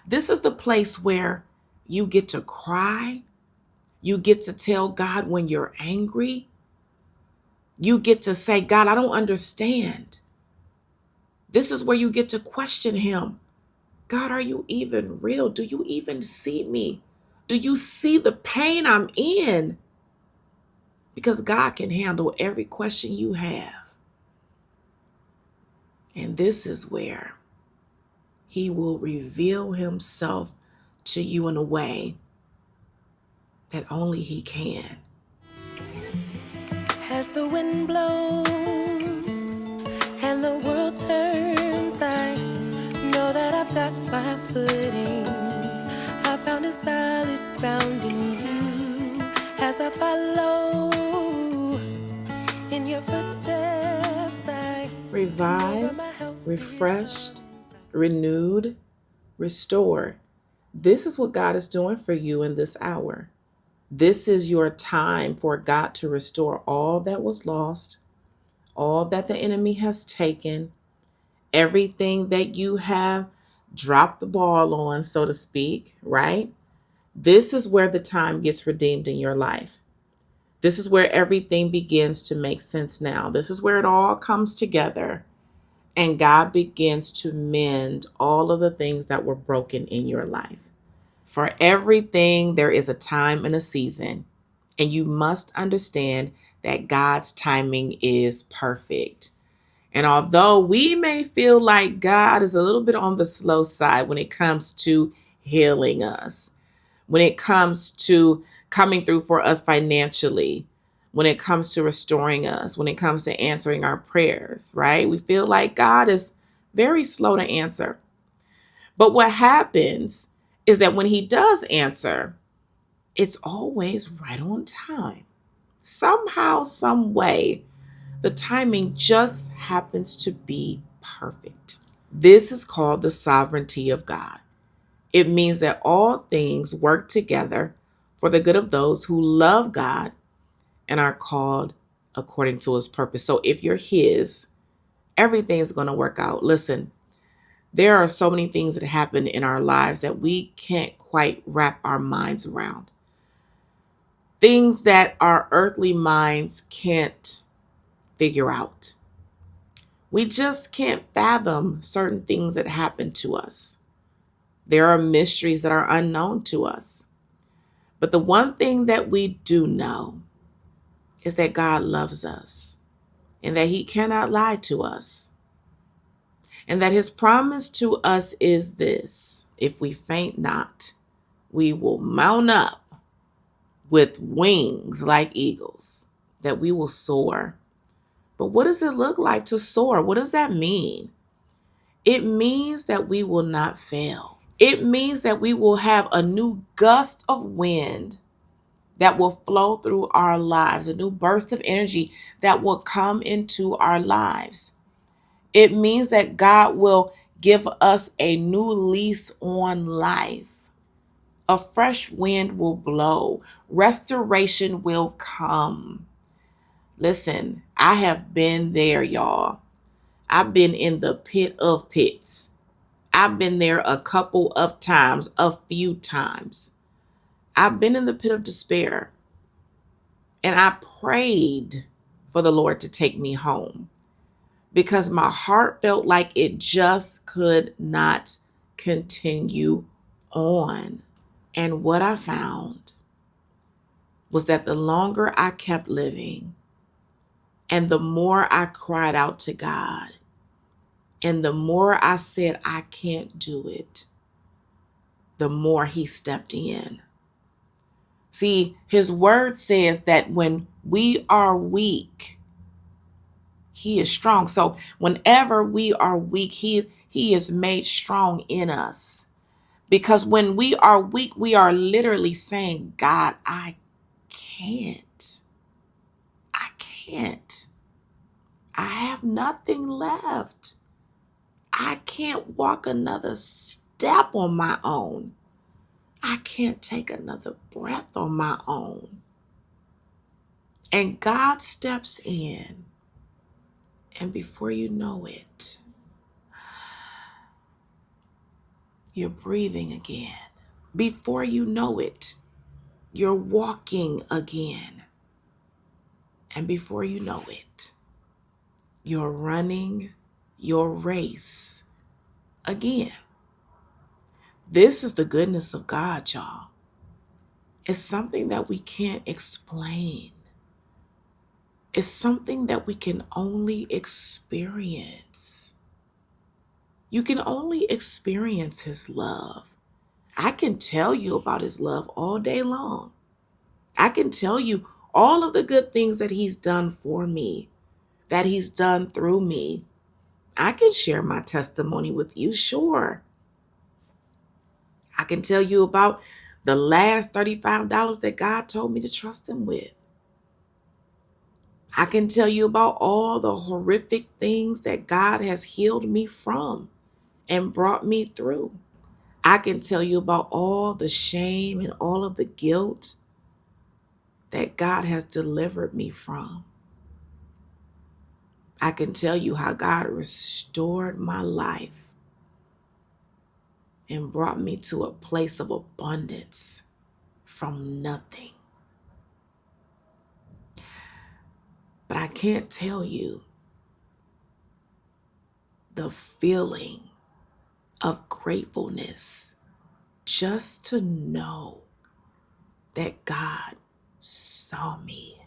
This is the place where you get to cry. You get to tell God when you're angry. You get to say, God, I don't understand. This is where you get to question him. God, are you even real? Do you even see me? Do you see the pain I'm in? Because God can handle every question you have. And this is where he will reveal himself to you in a way that only he can. As the wind blows and the world turns, I know that I've got my footing. I found a solid ground in you as I follow in your footsteps. I Revived, refreshed, renewed, restored. This is what God is doing for you in this hour. This is your time for God to restore all that was lost, all that the enemy has taken, everything that you have dropped the ball on, so to speak, right? This is where the time gets redeemed in your life. This is where everything begins to make sense now. This is where it all comes together and God begins to mend all of the things that were broken in your life. For everything, there is a time and a season, and you must understand that God's timing is perfect. And although we may feel like God is a little bit on the slow side when it comes to healing us, when it comes to coming through for us financially, when it comes to restoring us, when it comes to answering our prayers, right? We feel like God is very slow to answer. But what happens is that when he does answer, it's always right on time. Somehow, some way, the timing just happens to be perfect. This is called the sovereignty of God. It means that all things work together for the good of those who love God and are called according to his purpose. So if you're his, everything's going to work out. Listen, there are so many things that happen in our lives that we can't quite wrap our minds around. Things that our earthly minds can't figure out. We just can't fathom certain things that happen to us. There are mysteries that are unknown to us. But the one thing that we do know is that God loves us and that he cannot lie to us. And that his promise to us is this: if we faint not, we will mount up with wings like eagles, that we will soar. But what does it look like to soar? What does that mean? It means that we will not fail. It means that we will have a new gust of wind that will flow through our lives, a new burst of energy that will come into our lives. It means that God will give us a new lease on life. A fresh wind will blow. Restoration will come. Listen, I have been there, y'all. I've been in the pit of pits. I've been there a couple of times, a few times. I've been in the pit of despair. And I prayed for the Lord to take me home because my heart felt like it just could not continue on. And what I found was that the longer I kept living and the more I cried out to God and the more I said, I can't do it, the more he stepped in. See, his word says that when we are weak, he is strong. So whenever we are weak, he is made strong in us. Because when we are weak, we are literally saying, God, I can't. I can't. I have nothing left. I can't walk another step on my own. I can't take another breath on my own. And God steps in, and before you know it, You're breathing again. Before you know it, you're walking again. And before you know it, you're running your race again. This is the goodness of God, y'all. It's something that we can't explain. It's something that we can only experience. You can only experience his love. I can tell you about his love all day long. I can tell you all of the good things that he's done for me, that he's done through me. I can share my testimony with you, sure. I can tell you about the last $35 that God told me to trust him with. I can tell you about all the horrific things that God has healed me from and brought me through. I can tell you about all the shame and all of the guilt that God has delivered me from. I can tell you how God restored my life and brought me to a place of abundance from nothing. But I can't tell you the feeling of gratefulness just to know that God saw me,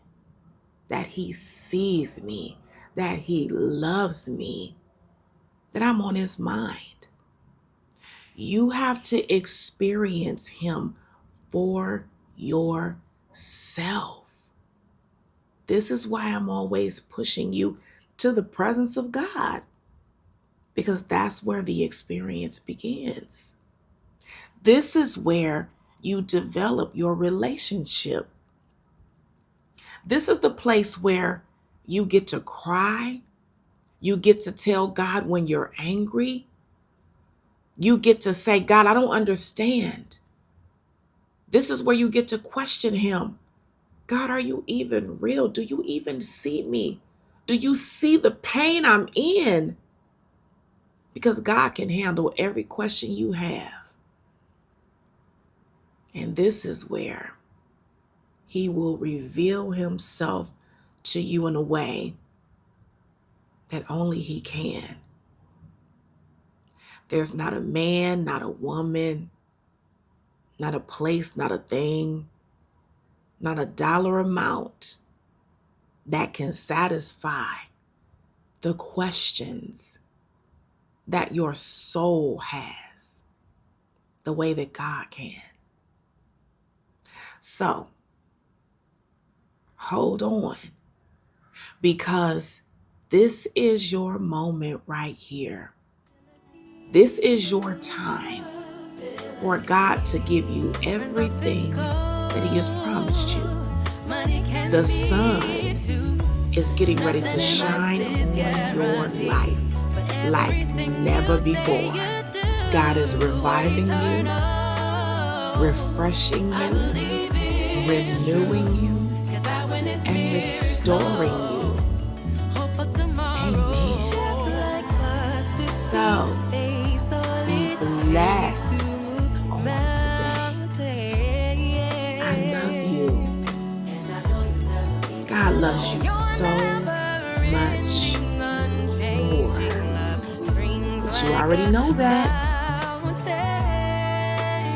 that he sees me, that he loves me, that I'm on his mind. You have to experience him for yourself. This is why I'm always pushing you to the presence of God, because that's where the experience begins. This is where you develop your relationship. This is the place where you get to cry. You get to tell God when you're angry. You get to say, God, I don't understand. This is where you get to question him. God, are you even real? Do you even see me? Do you see the pain I'm in? Because God can handle every question you have. And this is where he will reveal himself to you in a way that only he can. There's not a man, not a woman, not a place, not a thing, not a dollar amount that can satisfy the questions that your soul has the way that God can. So, hold on, because this is your moment right here. This is your time for God to give you everything that he has promised you. The sun is getting ready to shine on your life like never before. God is reviving you, refreshing you, renewing you, and restoring you. Amen. So, be blessed on today. I love you. God loves you so much more. But you already know that.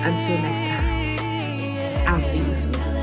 Until next time, I'll see you soon.